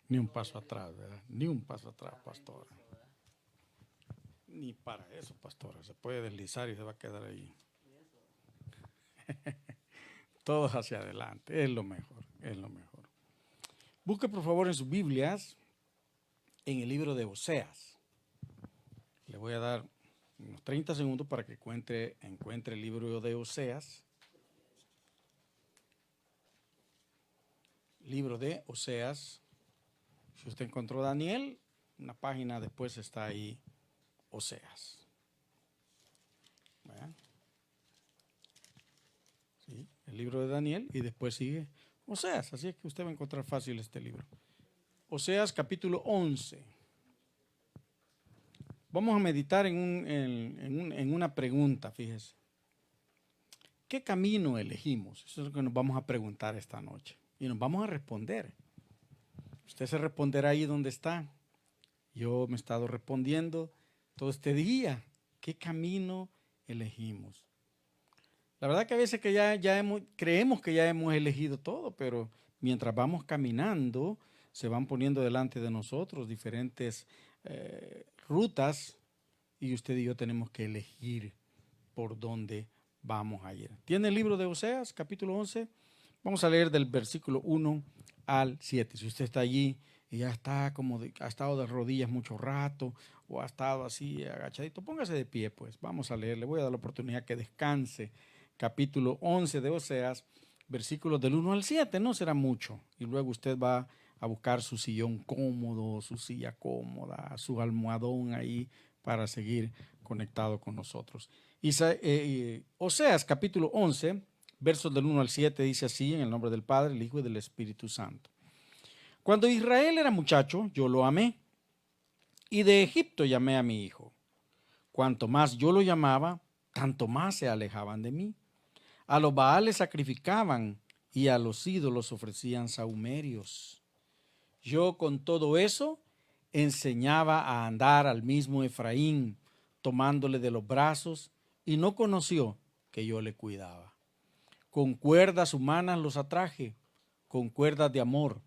Ni un paso atrás, ¿verdad? Ni un paso atrás, pastora. Ni para eso, pastora. Se puede deslizar y se va a quedar ahí. Todos hacia adelante. Es lo mejor, es lo mejor. Busque por favor en sus Biblias, en el libro de Oseas. Le voy a dar unos 30 segundos para que encuentre el libro de Oseas. Libro de Oseas. Si usted encontró Daniel, una página después está ahí Oseas. ¿Vean? ¿Sí? El libro de Daniel y después sigue Oseas. Así es que usted va a encontrar fácil este libro. Oseas capítulo 11. Vamos a meditar en una pregunta, fíjese. ¿Qué camino elegimos? Eso es lo que nos vamos a preguntar esta noche. Y nos vamos a responder. Usted se responderá ahí donde está. Yo me he estado respondiendo todo este día. ¿Qué camino elegimos? La verdad que a veces que creemos que ya hemos elegido todo, pero mientras vamos caminando, se van poniendo delante de nosotros diferentes rutas y usted y yo tenemos que elegir por dónde vamos a ir. ¿Tiene el libro de Oseas, capítulo 11? Vamos a leer del versículo 1 al 7. Si usted está allí y ya está ha estado de rodillas mucho rato o ha estado así agachadito, póngase de pie, pues. Vamos a leer. Le voy a dar la oportunidad que descanse. Capítulo 11 de Oseas, versículos del 1 al 7. No será mucho. Y luego usted va a buscar su sillón cómodo, su silla cómoda, su almohadón ahí para seguir conectado con nosotros. Oseas, capítulo 11, versos del 1 al 7, dice así: en el nombre del Padre, del Hijo y del Espíritu Santo. Cuando Israel era muchacho, yo lo amé, y de Egipto llamé a mi hijo. Cuanto más yo lo llamaba, tanto más se alejaban de mí. A los Baales sacrificaban y a los ídolos ofrecían sahumerios. Yo con todo eso enseñaba a andar al mismo Efraín, tomándole de los brazos, y no conoció que yo le cuidaba. Con cuerdas humanas los atraje, con cuerdas de amor,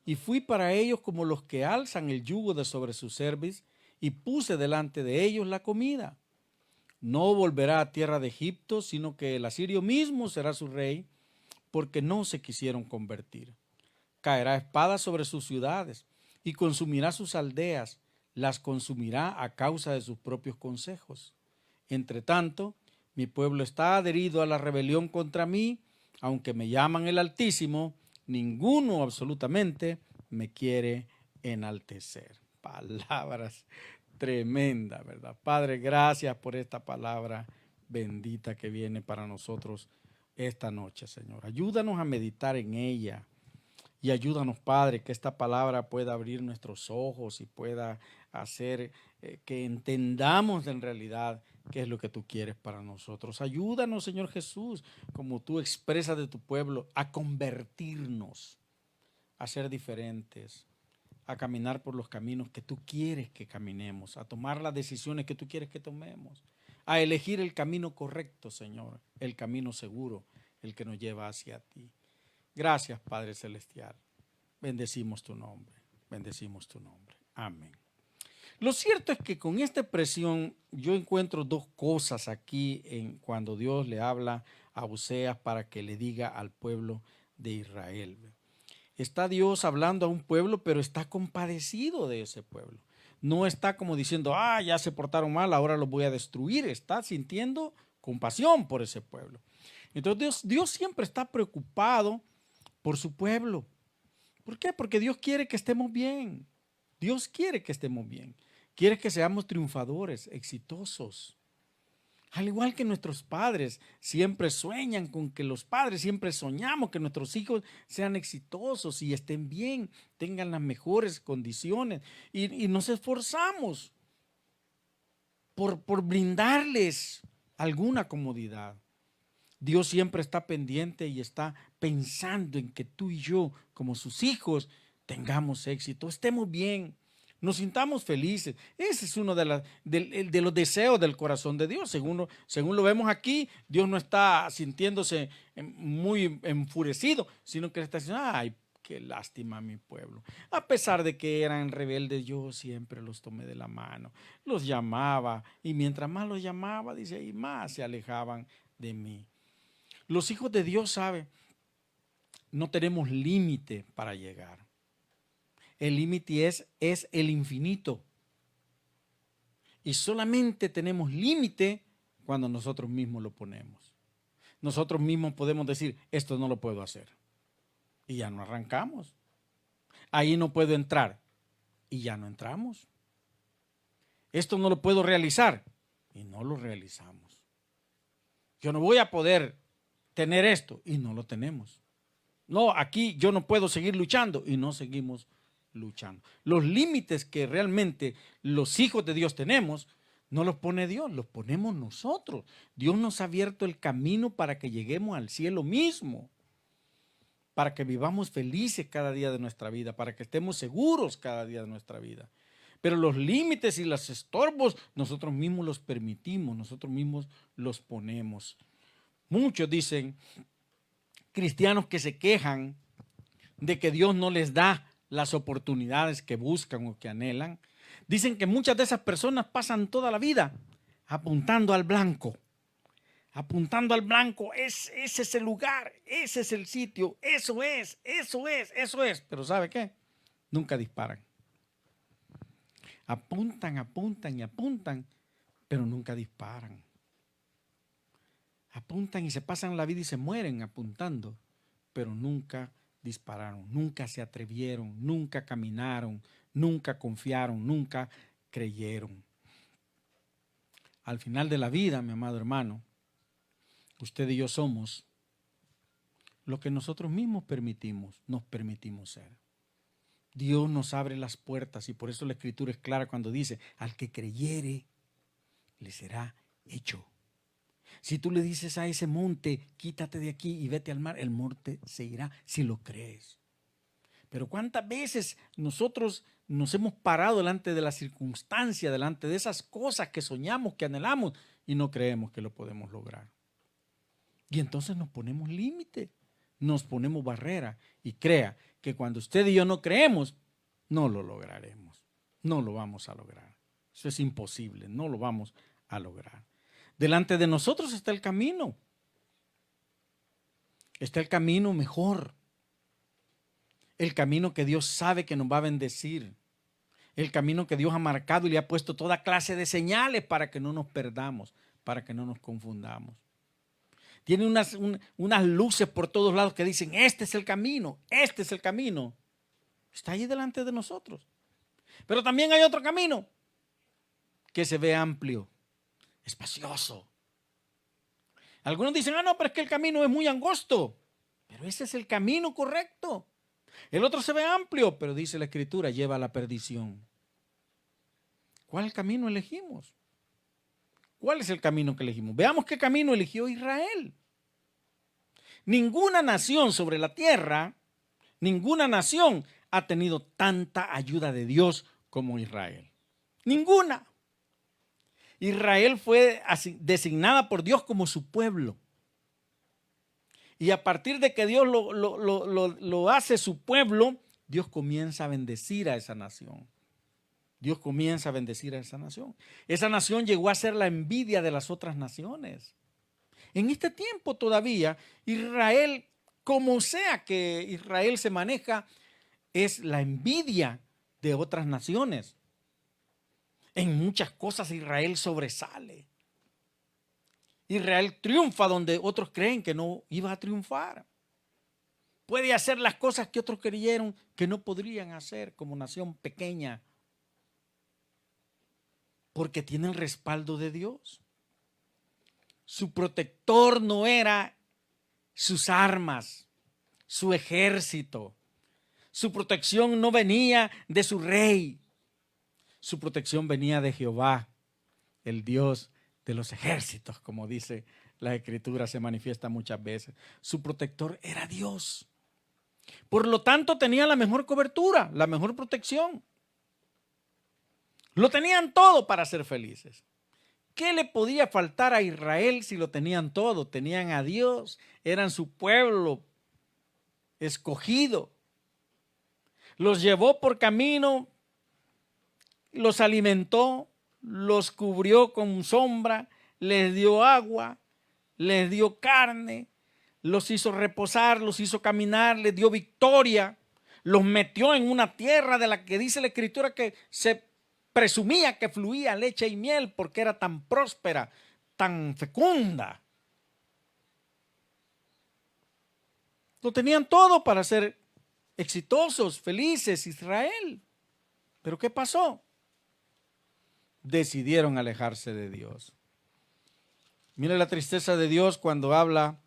y fui para ellos como los que alzan el yugo de sobre su cerviz, y puse delante de ellos la comida. No volverá a tierra de Egipto, sino que el asirio mismo será su rey, porque no se quisieron convertir. Caerá espada sobre sus ciudades y consumirá sus aldeas, las consumirá a causa de sus propios consejos. Entre tanto, mi pueblo está adherido a la rebelión contra mí, aunque me llaman el Altísimo, ninguno absolutamente me quiere enaltecer. Palabras tremenda, ¿verdad? Padre, gracias por esta palabra bendita que viene para nosotros esta noche, Señor. Ayúdanos a meditar en ella y ayúdanos, Padre, que esta palabra pueda abrir nuestros ojos y pueda hacer que entendamos en realidad qué es lo que tú quieres para nosotros. Ayúdanos, Señor Jesús, como tú expresas de tu pueblo, a convertirnos, a ser diferentes, a caminar por los caminos que tú quieres que caminemos, a tomar las decisiones que tú quieres que tomemos, a elegir el camino correcto, Señor, el camino seguro, el que nos lleva hacia ti. Gracias, Padre Celestial. Bendecimos tu nombre, bendecimos tu nombre. Amén. Lo cierto es que con esta expresión yo encuentro dos cosas aquí cuando Dios le habla a Oseas para que le diga al pueblo de Israel. Está Dios hablando a un pueblo, pero está compadecido de ese pueblo. No está como diciendo, ya se portaron mal, ahora los voy a destruir. Está sintiendo compasión por ese pueblo. Entonces Dios siempre está preocupado por su pueblo. ¿Por qué? Porque Dios quiere que estemos bien. Dios quiere que estemos bien. Quiere que seamos triunfadores, exitosos. Al igual que nuestros padres siempre sueñan con que los padres siempre soñamos que nuestros hijos sean exitosos y estén bien, tengan las mejores condiciones y nos esforzamos por brindarles alguna comodidad. Dios siempre está pendiente y está pensando en que tú y yo, como sus hijos, tengamos éxito, estemos bien, nos sintamos felices. Ese es uno de los deseos del corazón de Dios. Según lo vemos aquí, Dios no está sintiéndose muy enfurecido, sino que está diciendo, qué lástima a mi pueblo. A pesar de que eran rebeldes, yo siempre los tomé de la mano, los llamaba, y mientras más los llamaba, dice, y más se alejaban de mí. Los hijos de Dios, ¿sabe? No tenemos límite para llegar. El límite es el infinito. Y solamente tenemos límite cuando nosotros mismos lo ponemos. Nosotros mismos podemos decir, esto no lo puedo hacer. Y ya no arrancamos. Ahí no puedo entrar. Y ya no entramos. Esto no lo puedo realizar. Y no lo realizamos. Yo no voy a poder tener esto. Y no lo tenemos. No, aquí yo no puedo seguir luchando. Y no seguimos luchando. Los límites que realmente los hijos de Dios tenemos, no los pone Dios, los ponemos nosotros. Dios nos ha abierto el camino para que lleguemos al cielo mismo, para que vivamos felices cada día de nuestra vida, para que estemos seguros cada día de nuestra vida. Pero los límites y los estorbos nosotros mismos los permitimos, nosotros mismos los ponemos. Muchos dicen, cristianos que se quejan de que Dios no les da las oportunidades que buscan o que anhelan, dicen que muchas de esas personas pasan toda la vida apuntando al blanco. Apuntando al blanco, ese es el lugar, ese es el sitio, eso es. Pero ¿sabe qué? Nunca disparan. Apuntan, apuntan y apuntan, pero nunca disparan. Apuntan y se pasan la vida y se mueren apuntando, pero nunca dispararon, nunca se atrevieron, nunca caminaron, nunca confiaron, nunca creyeron. Al final de la vida, mi amado hermano, usted y yo somos lo que nosotros mismos nos permitimos ser. Dios nos abre las puertas y por eso la Escritura es clara cuando dice, al que creyere, le será hecho. Si tú le dices a ese monte, quítate de aquí y vete al mar, el monte se irá si lo crees. Pero ¿cuántas veces nosotros nos hemos parado delante de la circunstancia, delante de esas cosas que soñamos, que anhelamos y no creemos que lo podemos lograr? Y entonces nos ponemos límite, nos ponemos barrera y crea que cuando usted y yo no creemos, no lo lograremos, no lo vamos a lograr. Eso es imposible, no lo vamos a lograr. Delante de nosotros está el camino. Está el camino mejor. El camino que Dios sabe que nos va a bendecir. El camino que Dios ha marcado y le ha puesto toda clase de señales para que no nos perdamos, para que no nos confundamos. Tiene unas luces por todos lados que dicen, este es el camino, este es el camino. Está ahí delante de nosotros. Pero también hay otro camino que se ve amplio, espacioso. Algunos dicen, no, pero es que el camino es muy angosto. Pero ese es el camino correcto. El otro se ve amplio, pero dice la Escritura, lleva a la perdición. ¿Cuál camino elegimos? ¿Cuál es el camino que elegimos? Veamos qué camino eligió Israel. Ninguna nación sobre la tierra, ninguna nación ha tenido tanta ayuda de Dios como Israel. Ninguna. Israel fue designada por Dios como su pueblo. Y a partir de que Dios lo hace su pueblo, Dios comienza a bendecir a esa nación. Dios comienza a bendecir a esa nación. Esa nación llegó a ser la envidia de las otras naciones. En este tiempo todavía, Israel, como sea que Israel se maneja, es la envidia de otras naciones. En muchas cosas Israel sobresale. Israel triunfa donde otros creen que no iba a triunfar. Puede hacer las cosas que otros creyeron que no podrían hacer como nación pequeña. Porque tiene el respaldo de Dios. Su protector no era sus armas, su ejército. Su protección no venía de su rey. Su protección venía de Jehová, el Dios de los ejércitos, como dice la Escritura, se manifiesta muchas veces. Su protector era Dios. Por lo tanto, tenía la mejor cobertura, la mejor protección. Lo tenían todo para ser felices. ¿Qué le podía faltar a Israel si lo tenían todo? Tenían a Dios, eran su pueblo escogido. Los llevó por camino, los alimentó, los cubrió con sombra, les dio agua, les dio carne, los hizo reposar, los hizo caminar, les dio victoria, los metió en una tierra de la que dice la Escritura que se presumía que fluía leche y miel porque era tan próspera, tan fecunda. Lo tenían todo para ser exitosos, felices, Israel. ¿Pero qué pasó? Decidieron alejarse de Dios. Mire la tristeza de Dios cuando habla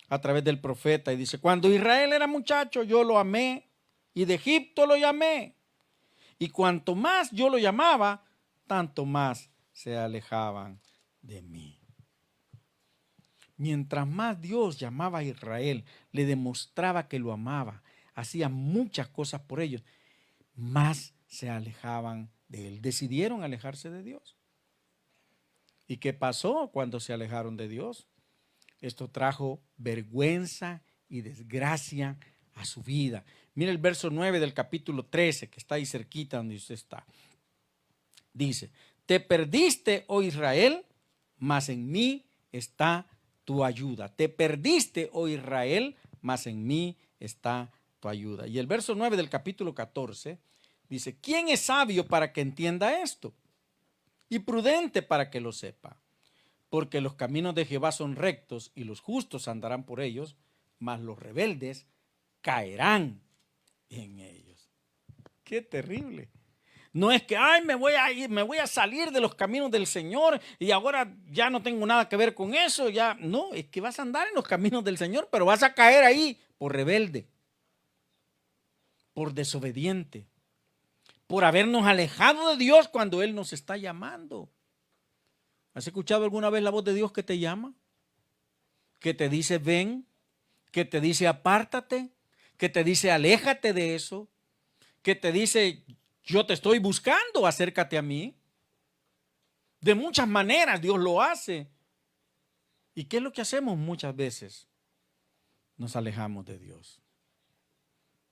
a través del profeta y dice, cuando Israel era muchacho yo lo amé y de Egipto lo llamé. Y cuanto más yo lo llamaba, tanto más se alejaban de mí. Mientras más Dios llamaba a Israel, le demostraba que lo amaba, hacía muchas cosas por ellos, más se alejaban de él. Decidieron alejarse de Dios. ¿Y qué pasó cuando se alejaron de Dios? Esto trajo vergüenza y desgracia a su vida. Mira el verso 9 del capítulo 13, que está ahí cerquita donde usted está. Dice, te perdiste, oh Israel, mas en mí está tu ayuda. Te perdiste, oh Israel, mas en mí está tu ayuda. Y el verso 9 del capítulo 14 dice, ¿quién es sabio para que entienda esto? Y prudente para que lo sepa. Porque los caminos de Jehová son rectos y los justos andarán por ellos, mas los rebeldes caerán en ellos. ¡Qué terrible! No es que, ay, me voy a salir de los caminos del Señor y ahora ya no tengo nada que ver con eso. Ya no, es que vas a andar en los caminos del Señor, pero vas a caer ahí por rebelde, por desobediente, por habernos alejado de Dios cuando Él nos está llamando. ¿Has escuchado alguna vez la voz de Dios que te llama? Que te dice ven, que te dice apártate, que te dice aléjate de eso, que te dice yo te estoy buscando, acércate a mí. De muchas maneras Dios lo hace. ¿Y qué es lo que hacemos muchas veces? Nos alejamos de Dios.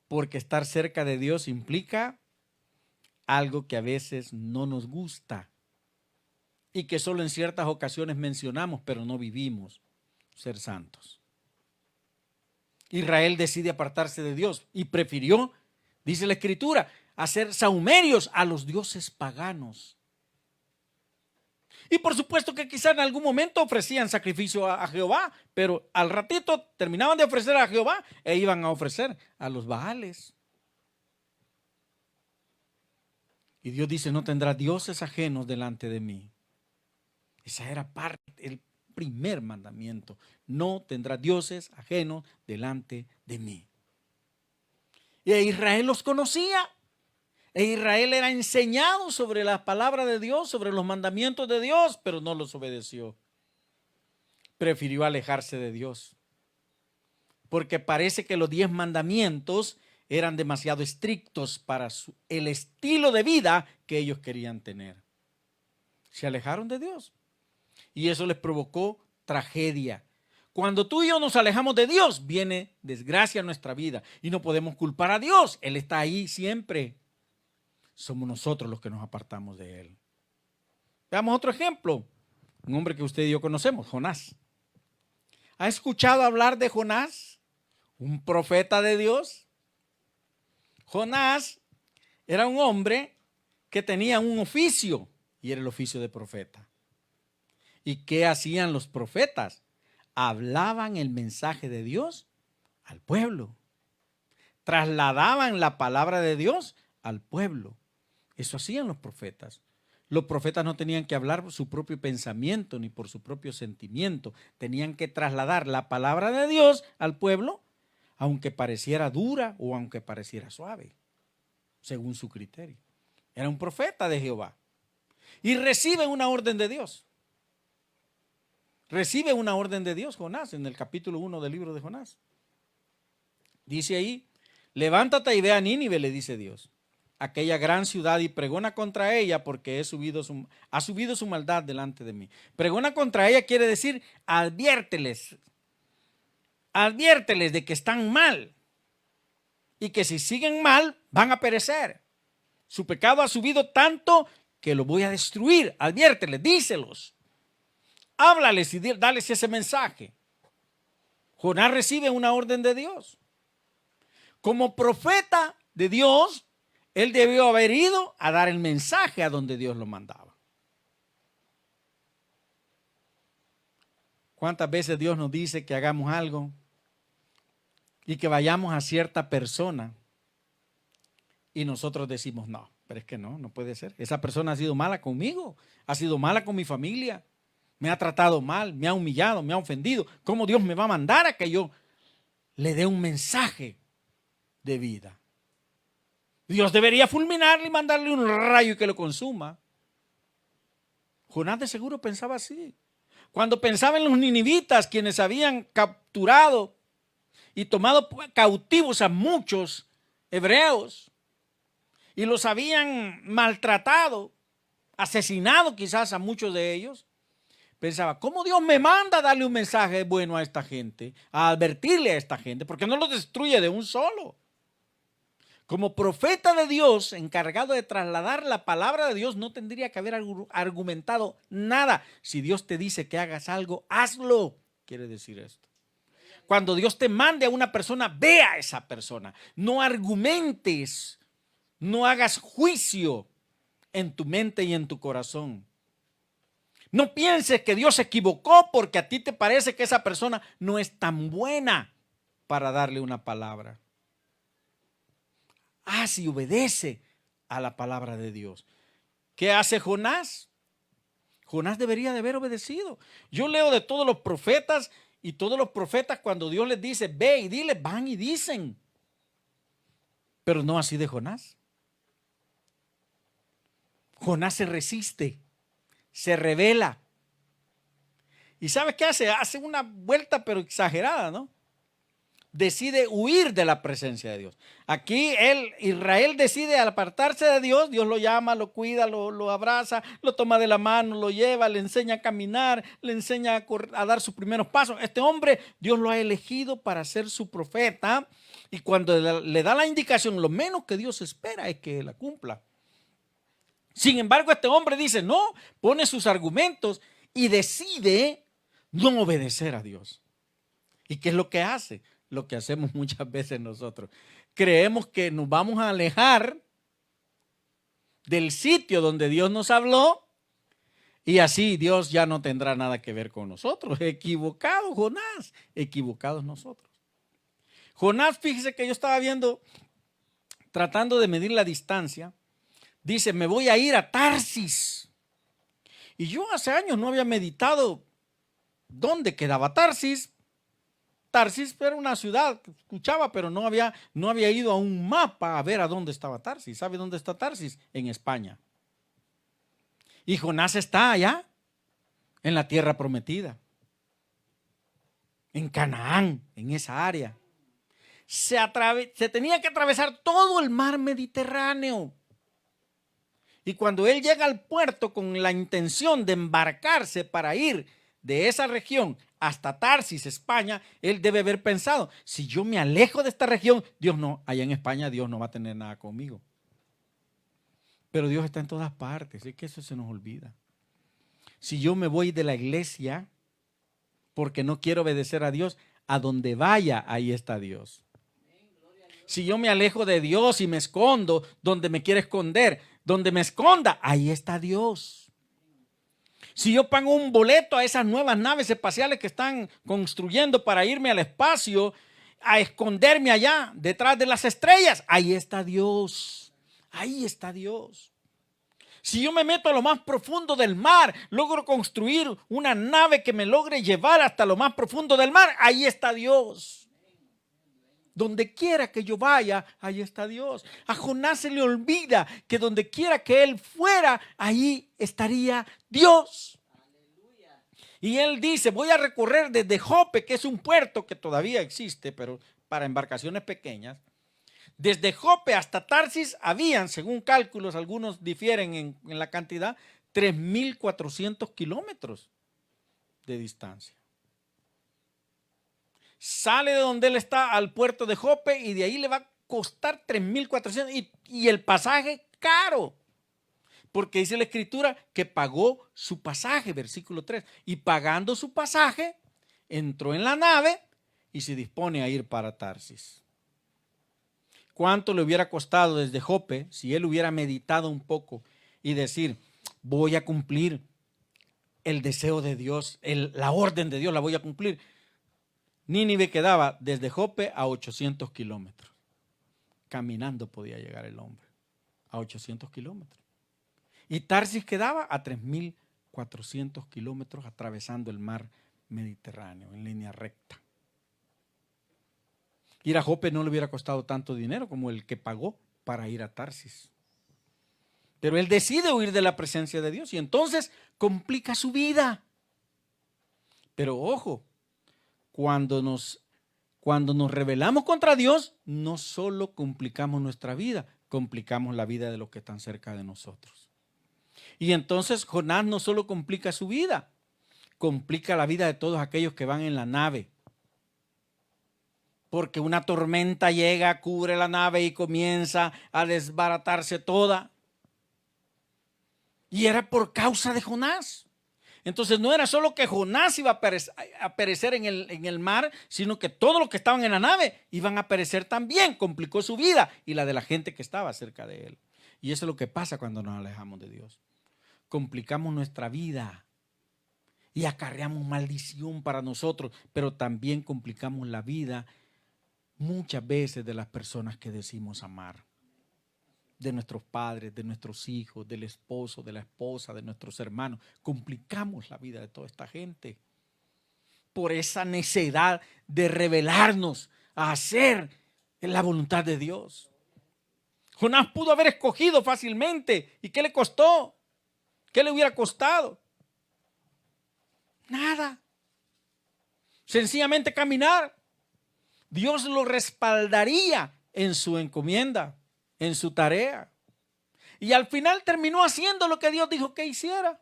Porque estar cerca de Dios implica algo que a veces no nos gusta y que solo en ciertas ocasiones mencionamos, pero no vivimos, ser santos. Israel decide apartarse de Dios y prefirió, dice la Escritura, hacer sahumerios a los dioses paganos. Y por supuesto que quizá en algún momento ofrecían sacrificio a Jehová, pero al ratito terminaban de ofrecer a Jehová e iban a ofrecer a los Baales. Y Dios dice, no tendrá dioses ajenos delante de mí. Esa era el primer mandamiento. No tendrá dioses ajenos delante de mí. Y Israel los conocía. E Israel era enseñado sobre la palabra de Dios, sobre los mandamientos de Dios, pero no los obedeció. Prefirió alejarse de Dios. Porque parece que los 10 mandamientos eran demasiado estrictos para el estilo de vida que ellos querían tener. Se alejaron de Dios. Y eso les provocó tragedia. Cuando tú y yo nos alejamos de Dios, viene desgracia a nuestra vida. Y no podemos culpar a Dios. Él está ahí siempre. Somos nosotros los que nos apartamos de Él. Veamos otro ejemplo. Un hombre que usted y yo conocemos, Jonás. ¿Ha escuchado hablar de Jonás? Un profeta de Dios. Jonás era un hombre que tenía un oficio y era el oficio de profeta. ¿Y qué hacían los profetas? Hablaban el mensaje de Dios al pueblo. Trasladaban la palabra de Dios al pueblo. Eso hacían los profetas. Los profetas no tenían que hablar por su propio pensamiento ni por su propio sentimiento. Tenían que trasladar la palabra de Dios al pueblo, aunque pareciera dura o aunque pareciera suave, según su criterio. Era un profeta de Jehová. Y recibe una orden de Dios. Recibe una orden de Dios, Jonás, en el capítulo 1 del libro de Jonás. Dice ahí, levántate y ve a Nínive, le dice Dios, aquella gran ciudad, y pregona contra ella porque ha subido su maldad delante de mí. Pregona contra ella quiere decir, adviérteles de que están mal. y que si siguen mal van a perecer. Su pecado ha subido tanto que lo voy a destruir. Adviérteles, díselos. Háblales y dales ese mensaje. Jonás recibe una orden de Dios. Como profeta de Dios, él debió haber ido a dar el mensaje a donde Dios lo mandaba. ¿Cuántas veces Dios nos dice que hagamos algo y que vayamos a cierta persona y nosotros decimos no? Pero es que no puede ser. Esa persona ha sido mala conmigo, ha sido mala con mi familia, me ha tratado mal, me ha humillado, me ha ofendido. ¿Cómo Dios me va a mandar a que yo le dé un mensaje de vida? Dios debería fulminarle y mandarle un rayo y que lo consuma. Jonás de seguro pensaba así. Cuando pensaba en los ninivitas, quienes habían capturado y tomado cautivos a muchos hebreos y los habían maltratado, asesinado quizás a muchos de ellos, pensaba, ¿cómo Dios me manda a darle un mensaje bueno a esta gente, a advertirle a esta gente? Porque no lo destruye de un solo. Como profeta de Dios, encargado de trasladar la palabra de Dios, no tendría que haber argumentado nada. Si Dios te dice que hagas algo, hazlo. Quiere decir esto. Cuando Dios te mande a una persona, ve a esa persona. No argumentes, no hagas juicio en tu mente y en tu corazón. No pienses que Dios se equivocó porque a ti te parece que esa persona no es tan buena para darle una palabra. Haz y obedece a la palabra de Dios. ¿Qué hace Jonás? Jonás debería de haber obedecido. Yo leo de todos los profetas y todos los profetas cuando Dios les dice, ve y dile, van y dicen. Pero no así de Jonás. Jonás se resiste, se rebela. ¿Y sabes qué hace? Hace una vuelta pero exagerada, ¿no? Decide huir de la presencia de Dios. Aquí Israel decide apartarse de Dios. Dios lo llama, lo cuida, lo abraza, lo toma de la mano, lo lleva, le enseña a caminar, le enseña a dar sus primeros pasos. Este hombre, Dios lo ha elegido para ser su profeta, y cuando le da la indicación, lo menos que Dios espera es que la cumpla. Sin embargo, este hombre dice no, pone sus argumentos y decide no obedecer a Dios. ¿Y qué es lo que hace? Lo que hacemos muchas veces nosotros. Creemos que nos vamos a alejar del sitio donde Dios nos habló y así Dios ya no tendrá nada que ver con nosotros. Equivocado Jonás, equivocados nosotros. Jonás, fíjese que yo estaba viendo, tratando de medir la distancia, dice, me voy a ir a Tarsis. Y yo hace años no había meditado dónde quedaba Tarsis. Tarsis era una ciudad que escuchaba, pero no había ido a un mapa a ver a dónde estaba Tarsis. ¿Sabe dónde está Tarsis? En España. Y Jonás está allá, en la tierra prometida, en Canaán, en esa área. Se tenía que atravesar todo el mar Mediterráneo. Y cuando él llega al puerto con la intención de embarcarse para ir de esa región hasta Tarsis, España, él debe haber pensado, si yo me alejo de esta región, Dios no, allá en España Dios no va a tener nada conmigo. Pero Dios está en todas partes, es que eso se nos olvida. Si yo me voy de la iglesia porque no quiero obedecer a Dios, a donde vaya, ahí está Dios. Si yo me alejo de Dios y me escondo donde me quiere esconder, donde me esconda, ahí está Dios. Si yo pago un boleto a esas nuevas naves espaciales que están construyendo para irme al espacio, a esconderme allá detrás de las estrellas, ahí está Dios. Ahí está Dios. Si yo me meto a lo más profundo del mar, logro construir una nave que me logre llevar hasta lo más profundo del mar, ahí está Dios. Donde quiera que yo vaya, ahí está Dios. A Jonás se le olvida que donde quiera que él fuera, ahí estaría Dios. Y él dice, voy a recorrer desde Jope, que es un puerto que todavía existe, pero para embarcaciones pequeñas. Desde Jope hasta Tarsis habían, según cálculos, algunos difieren en la cantidad, 3.400 kilómetros de distancia. Sale de donde él está al puerto de Jope y de ahí le va costar 3,400 y el pasaje caro. Porque dice la Escritura que pagó su pasaje, versículo 3. Y pagando su pasaje, entró en la nave y se dispone a ir para Tarsis. ¿Cuánto le hubiera costado desde Jope si él hubiera meditado un poco y decir, voy a cumplir el deseo de Dios, la orden de Dios la voy a cumplir? Nínive quedaba desde Jope a 800 kilómetros. Caminando podía llegar el hombre a 800 kilómetros. Y Tarsis quedaba a 3,400 kilómetros atravesando el mar Mediterráneo en línea recta. Ir a Jope no le hubiera costado tanto dinero como el que pagó para ir a Tarsis. Pero él decide huir de la presencia de Dios y entonces complica su vida. Pero ojo, cuando nos rebelamos contra Dios, no solo complicamos nuestra vida, complicamos la vida de los que están cerca de nosotros. Y entonces Jonás no solo complica su vida, complica la vida de todos aquellos que van en la nave. Porque una tormenta llega, cubre la nave y comienza a desbaratarse toda. Y era por causa de Jonás. Entonces no era solo que Jonás iba a perecer en el mar, sino que todos los que estaban en la nave iban a perecer también. Complicó su vida y la de la gente que estaba cerca de él. Y eso es lo que pasa cuando nos alejamos de Dios. Complicamos nuestra vida y acarreamos maldición para nosotros, pero también complicamos la vida muchas veces de las personas que decimos amar, de nuestros padres, de nuestros hijos, del esposo, de la esposa, de nuestros hermanos. Complicamos la vida de toda esta gente por esa necesidad de rebelarnos a hacer la voluntad de Dios. Jonás pudo haber escogido fácilmente. ¿Y qué le costó? ¿Qué le hubiera costado? Nada. Sencillamente caminar. Dios lo respaldaría en su encomienda, en su tarea. Y al final terminó haciendo lo que Dios dijo que hiciera.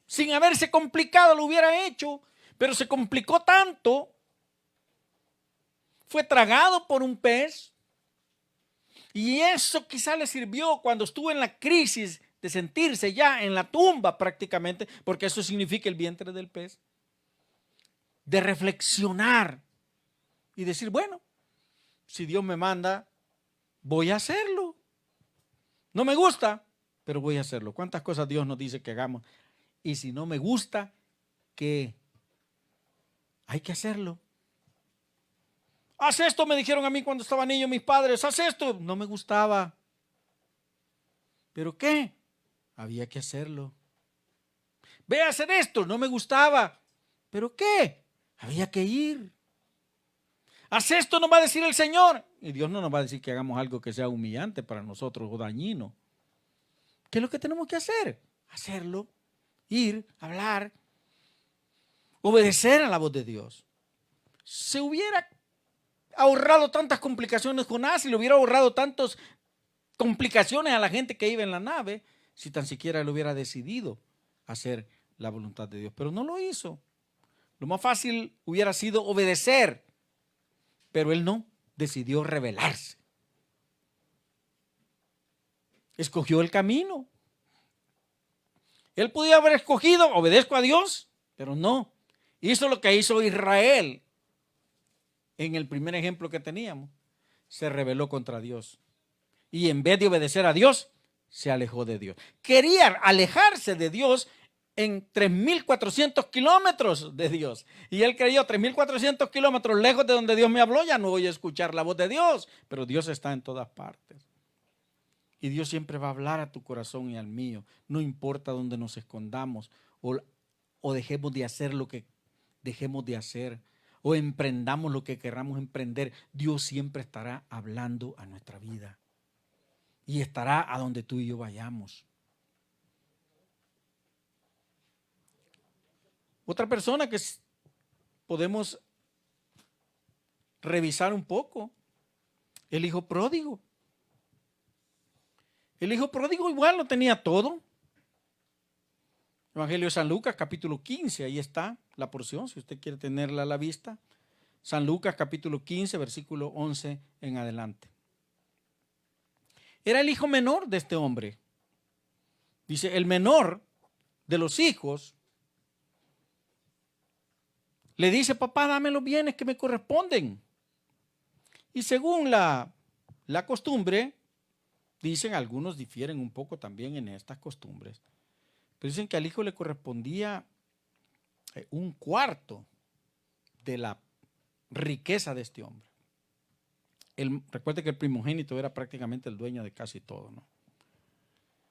Sin haberse complicado lo hubiera hecho, pero se complicó tanto. Fue tragado por un pez. Y eso quizá le sirvió cuando estuvo en la crisis de sentirse ya en la tumba prácticamente, porque eso significa el vientre del pez. De reflexionar y decir, bueno, si Dios me manda, voy a hacerlo. No me gusta, pero voy a hacerlo. ¿Cuántas cosas Dios nos dice que hagamos? Y si no me gusta, ¿qué? Hay que hacerlo. Haz esto, me dijeron a mí cuando estaba niño mis padres. Haz esto. No me gustaba. ¿Pero qué? Había que hacerlo. Ve a hacer esto. No me gustaba. ¿Pero qué? Había que ir. Haz esto, nos va a decir el Señor. Y Dios no nos va a decir que hagamos algo que sea humillante para nosotros o dañino. ¿Qué es lo que tenemos que hacer? Hacerlo, ir, hablar, obedecer a la voz de Dios. Se hubiera ahorrado tantas complicaciones Jonás y le hubiera ahorrado tantas complicaciones a la gente que iba en la nave si tan siquiera él hubiera decidido hacer la voluntad de Dios. Pero no lo hizo. Lo más fácil hubiera sido obedecer. Pero él no, decidió rebelarse. Escogió el camino. Él podía haber escogido, obedezco a Dios, pero no. Hizo lo que hizo Israel en el primer ejemplo que teníamos. Se rebeló contra Dios. Y en vez de obedecer a Dios, se alejó de Dios. Quería alejarse de Dios en 3,400 kilómetros de Dios. Y él creyó, 3,400 kilómetros lejos de donde Dios me habló, ya no voy a escuchar la voz de Dios. Pero Dios está en todas partes. Y Dios siempre va a hablar a tu corazón y al mío. No importa dónde nos escondamos o dejemos de hacer lo que dejemos de hacer o emprendamos lo que queramos emprender. Dios siempre estará hablando a nuestra vida. Y estará a donde tú y yo vayamos. Otra persona que podemos revisar un poco, el hijo pródigo. El hijo pródigo igual lo tenía todo. Evangelio de San Lucas, capítulo 15, ahí está la porción, si usted quiere tenerla a la vista. San Lucas capítulo 15, versículo 11 en adelante. Era el hijo menor de este hombre. Dice, el menor de los hijos le dice, papá, dame los bienes que me corresponden. Y según la costumbre, dicen, algunos difieren un poco también en estas costumbres, pero dicen que al hijo le correspondía un cuarto de la riqueza de este hombre. Recuerde que el primogénito era prácticamente el dueño de casi todo, ¿no?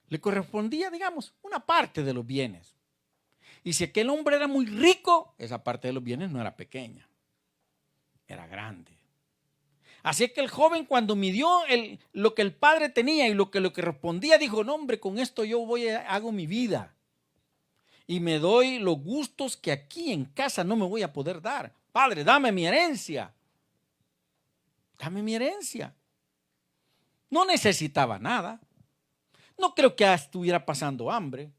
Le correspondía, digamos, una parte de los bienes. Y si aquel hombre era muy rico, esa parte de los bienes no era pequeña, era grande. Así es que el joven, cuando midió lo que el padre tenía y lo que le correspondía, dijo, no hombre, con esto yo hago mi vida. Y me doy los gustos que aquí en casa no me voy a poder dar. Padre, dame mi herencia. Dame mi herencia. No necesitaba nada. No creo que estuviera pasando hambre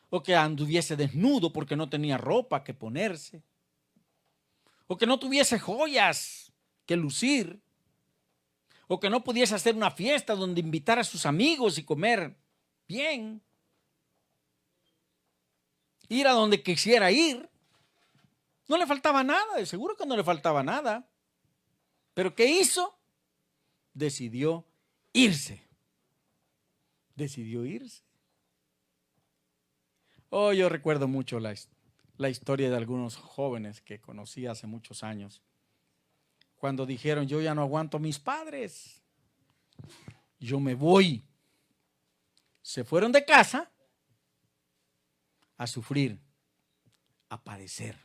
o que anduviese desnudo porque no tenía ropa que ponerse o que no tuviese joyas que lucir o que no pudiese hacer una fiesta donde invitar a sus amigos y comer bien, ir a donde quisiera ir. No le faltaba nada, de seguro que no le faltaba nada. Pero ¿qué hizo? Decidió irse. Decidió irse. Oh, yo recuerdo mucho la historia de algunos jóvenes que conocí hace muchos años. Cuando dijeron, yo ya no aguanto a mis padres, yo me voy. Se fueron de casa a sufrir, a padecer.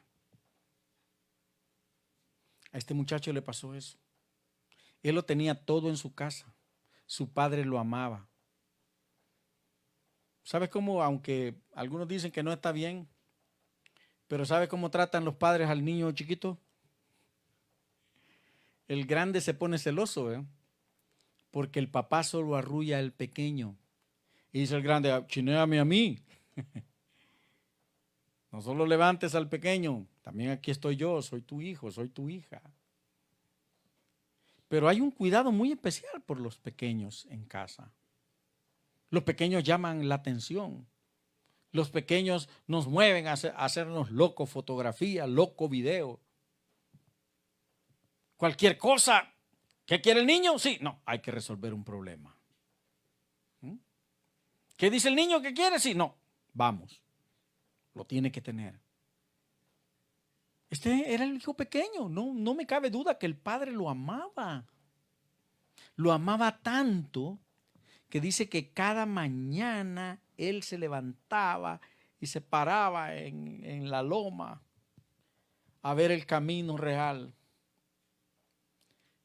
A este muchacho le pasó eso. Él lo tenía todo en su casa. Su padre lo amaba. ¿Sabes cómo? Aunque algunos dicen que no está bien, pero ¿sabes cómo tratan los padres al niño chiquito? El grande se pone celoso, ¿eh? Porque el papá solo arrulla al pequeño. Y dice el grande, chinéame a mí. No solo levantes al pequeño, también aquí estoy yo, soy tu hijo, soy tu hija. Pero hay un cuidado muy especial por los pequeños en casa. Los pequeños llaman la atención. Los pequeños nos mueven a hacernos loco fotografía, loco video. Cualquier cosa. ¿Qué quiere el niño? Sí, no, hay que resolver un problema. ¿Qué dice el niño que quiere? Sí, no, vamos. Lo tiene que tener. Este era el hijo pequeño. No me cabe duda que el padre lo amaba. Lo amaba tanto que dice que cada mañana él se levantaba y se paraba en la loma a ver el camino real,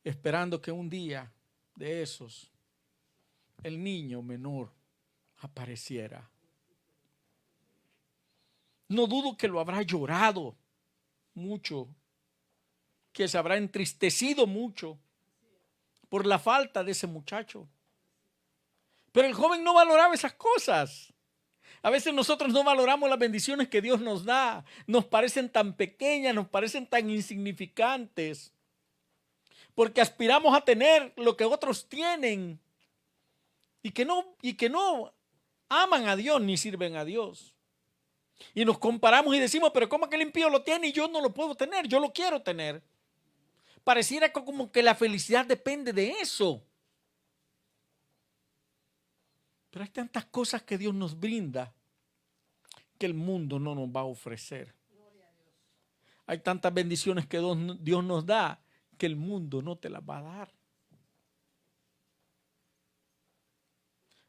esperando que un día de esos el niño menor apareciera. No dudo que lo habrá llorado mucho, que se habrá entristecido mucho por la falta de ese muchacho. Pero el joven no valoraba esas cosas. A veces nosotros no valoramos las bendiciones que Dios nos da. Nos parecen tan pequeñas, nos parecen tan insignificantes. Porque aspiramos a tener lo que otros tienen. Y que no aman a Dios ni sirven a Dios. Y nos comparamos y decimos, pero ¿cómo que el impío lo tiene y yo no lo puedo tener? Yo lo quiero tener. Pareciera como que la felicidad depende de eso. Pero hay tantas cosas que Dios nos brinda que el mundo no nos va a ofrecer. Hay tantas bendiciones que Dios nos da que el mundo no te las va a dar.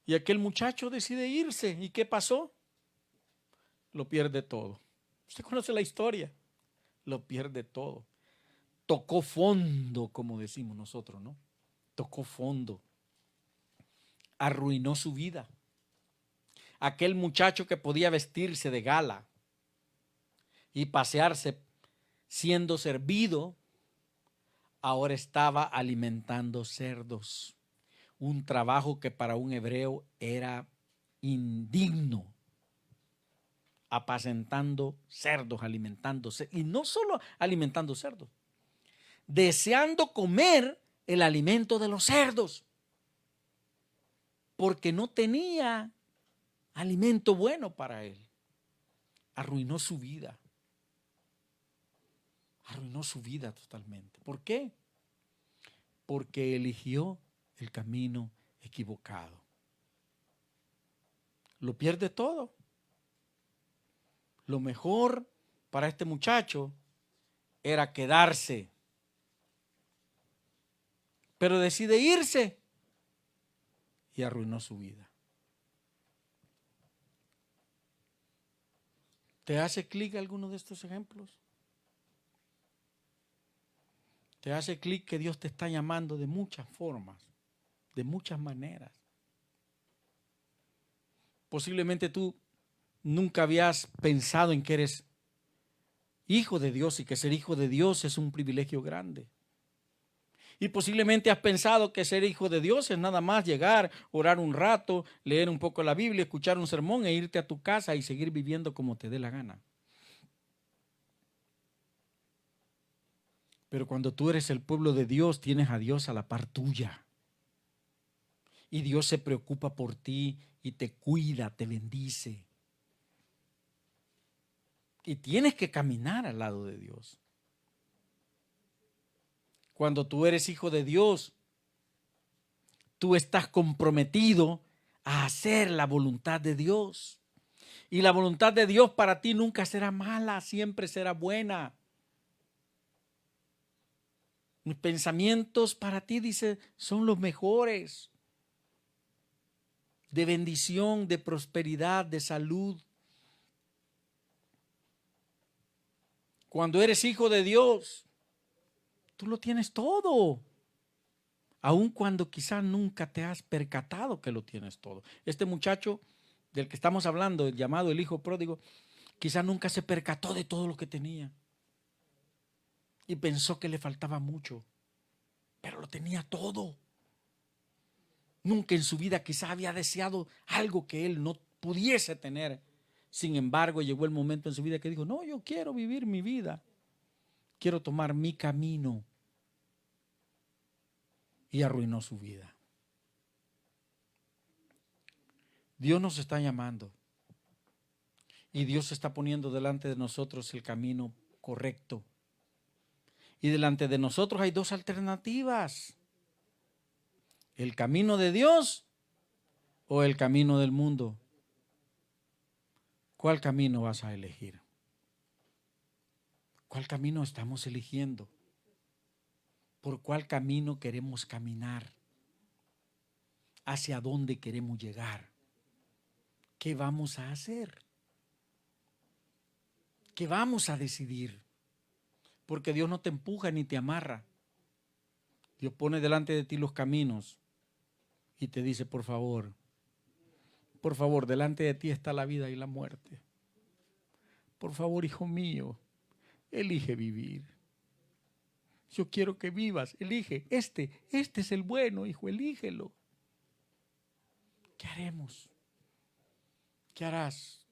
Y aquel muchacho decide irse. ¿Y qué pasó? Lo pierde todo. Usted conoce la historia. Lo pierde todo. Tocó fondo, como decimos nosotros, ¿no? Tocó fondo. Arruinó su vida. Aquel muchacho que podía vestirse de gala y pasearse siendo servido, ahora estaba alimentando cerdos. Un trabajo que para un hebreo era indigno. Apacentando cerdos, alimentando cerdos. Y no solo alimentando cerdos, deseando comer el alimento de los cerdos, porque no tenía alimento bueno para él. Arruinó su vida. Arruinó su vida totalmente. ¿Por qué? Porque eligió el camino equivocado. Lo pierde todo. Lo mejor para este muchacho era quedarse, pero decide irse y arruinó su vida. ¿Te hace clic alguno de estos ejemplos? ¿Te hace clic que Dios te está llamando de muchas formas, de muchas maneras? Posiblemente tú nunca habías pensado en que eres hijo de Dios y que ser hijo de Dios es un privilegio grande. Y posiblemente has pensado que ser hijo de Dios es nada más llegar, orar un rato, leer un poco la Biblia, escuchar un sermón e irte a tu casa y seguir viviendo como te dé la gana. Pero cuando tú eres el pueblo de Dios, tienes a Dios a la par tuya. Y Dios se preocupa por ti y te cuida, te bendice. Y tienes que caminar al lado de Dios. Cuando tú eres hijo de Dios, tú estás comprometido a hacer la voluntad de Dios. Y la voluntad de Dios para ti nunca será mala, siempre será buena. Mis pensamientos para ti, dice, son los mejores. De bendición, de prosperidad, de salud. Cuando eres hijo de Dios, tú lo tienes todo. Aun cuando quizás nunca te has percatado que lo tienes todo. Este muchacho del que estamos hablando, llamado el hijo pródigo, quizás nunca se percató de todo lo que tenía. Y pensó que le faltaba mucho. Pero lo tenía todo. Nunca en su vida quizás había deseado algo que él no pudiese tener. Sin embargo, llegó el momento en su vida que dijo, no, yo quiero vivir mi vida. Quiero tomar mi camino. Y arruinó su vida. Dios nos está llamando. Y Dios está poniendo delante de nosotros el camino correcto. Y delante de nosotros hay dos alternativas. ¿El camino de Dios o el camino del mundo? ¿Cuál camino vas a elegir? ¿Cuál camino estamos eligiendo? ¿Por cuál camino queremos caminar? ¿Hacia dónde queremos llegar? ¿Qué vamos a hacer? ¿Qué vamos a decidir? Porque Dios no te empuja ni te amarra. Dios pone delante de ti los caminos y te dice, por favor, delante de ti está la vida y la muerte. Por favor, hijo mío, elige vivir. Yo quiero que vivas, elige. Este es el bueno, hijo, elígelo. ¿Qué haremos? ¿Qué harás?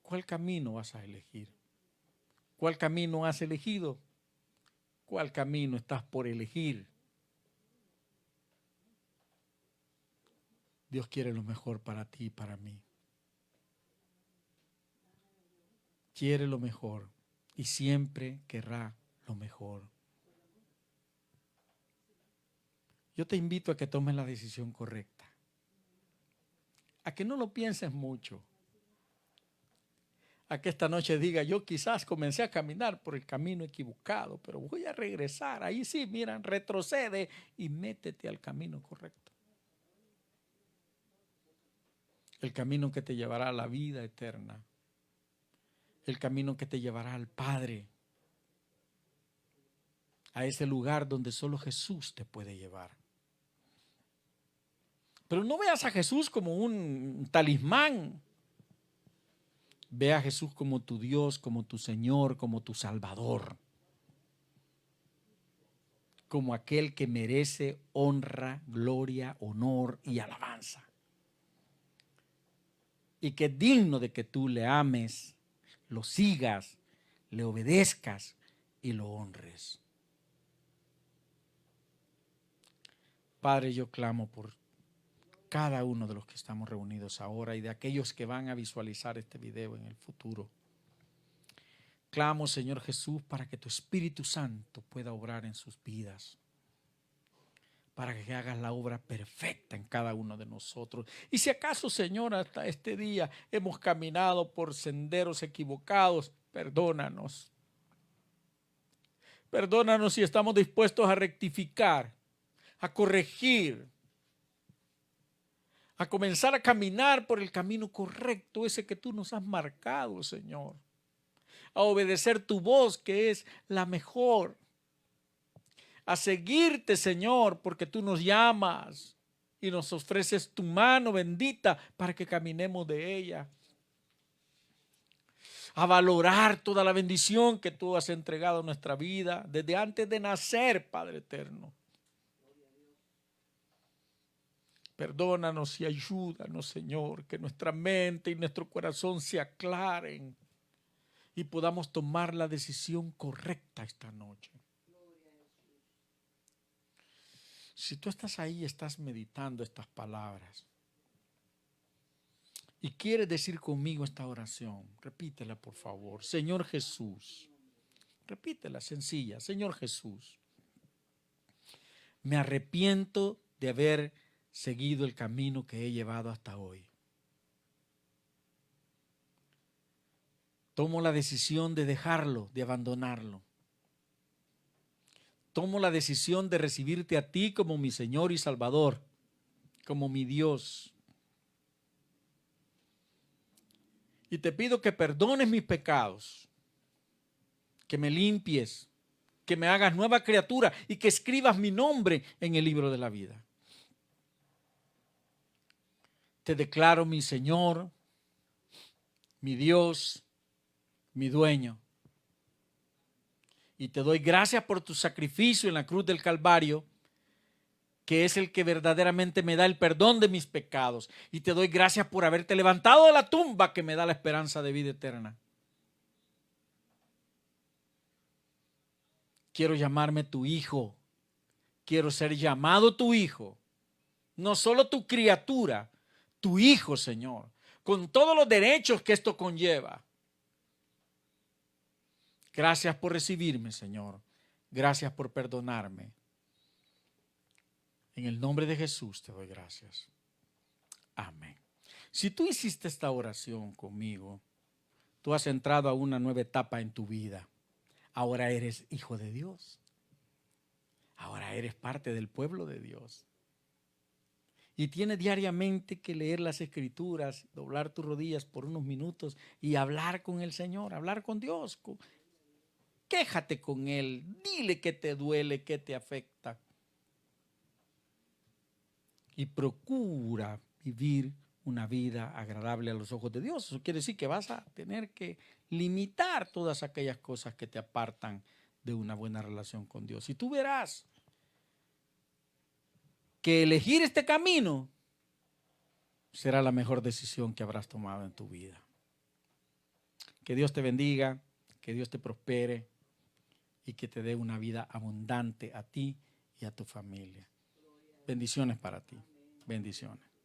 ¿Cuál camino vas a elegir? ¿Cuál camino has elegido? ¿Cuál camino estás por elegir? Dios quiere lo mejor para ti y para mí. Quiere lo mejor y siempre querrá lo mejor. Yo te invito a que tomes la decisión correcta. A que no lo pienses mucho. A que esta noche diga, yo quizás comencé a caminar por el camino equivocado, pero voy a regresar. Ahí sí, miran, retrocede y métete al camino correcto. El camino que te llevará a la vida eterna. El camino que te llevará al Padre. A ese lugar donde solo Jesús te puede llevar. Pero no veas a Jesús como un talismán. Ve a Jesús como tu Dios, como tu Señor, como tu Salvador. Como aquel que merece honra, gloria, honor y alabanza. Y que es digno de que tú le ames, lo sigas, le obedezcas y lo honres. Padre, yo clamo por cada uno de los que estamos reunidos ahora y de aquellos que van a visualizar este video en el futuro. Clamo, Señor Jesús, para que tu Espíritu Santo pueda obrar en sus vidas, para que hagas la obra perfecta en cada uno de nosotros. Y si acaso, Señor, hasta este día hemos caminado por senderos equivocados, perdónanos. Perdónanos si estamos dispuestos a rectificar, a corregir, a comenzar a caminar por el camino correcto, ese que tú nos has marcado, Señor. A obedecer tu voz, que es la mejor. A seguirte, Señor, porque tú nos llamas y nos ofreces tu mano bendita para que caminemos de ella. A valorar toda la bendición que tú has entregado a nuestra vida desde antes de nacer, Padre eterno. Perdónanos y ayúdanos, Señor, que nuestra mente y nuestro corazón se aclaren y podamos tomar la decisión correcta esta noche. Si tú estás ahí, estás meditando estas palabras y quieres decir conmigo esta oración, repítela por favor. Señor Jesús, repítela sencilla. Señor Jesús, me arrepiento de haber seguido el camino que he llevado hasta hoy. Tomo la decisión de dejarlo, de abandonarlo. Tomo la decisión de recibirte a ti como mi Señor y Salvador, como mi Dios. Y te pido que perdones mis pecados, que me limpies, que me hagas nueva criatura y que escribas mi nombre en el libro de la vida. Te declaro mi Señor, mi Dios, mi dueño. Y te doy gracias por tu sacrificio en la cruz del Calvario, que es el que verdaderamente me da el perdón de mis pecados. Y te doy gracias por haberte levantado de la tumba, que me da la esperanza de vida eterna. Quiero llamarme tu hijo. Quiero ser llamado tu hijo. No solo tu criatura, tu hijo, Señor, con todos los derechos que esto conlleva. Gracias por recibirme, Señor. Gracias por perdonarme. En el nombre de Jesús te doy gracias. Amén. Si tú hiciste esta oración conmigo, tú has entrado a una nueva etapa en tu vida. Ahora eres hijo de Dios. Ahora eres parte del pueblo de Dios. Y tienes diariamente que leer las Escrituras, doblar tus rodillas por unos minutos y hablar con el Señor, hablar con Dios. Quéjate con Él, dile qué te duele, qué te afecta. Y procura vivir una vida agradable a los ojos de Dios. Eso quiere decir que vas a tener que limitar todas aquellas cosas que te apartan de una buena relación con Dios. Y tú verás que elegir este camino será la mejor decisión que habrás tomado en tu vida. Que Dios te bendiga, que Dios te prospere y que te dé una vida abundante a ti y a tu familia. Bendiciones para ti. Bendiciones.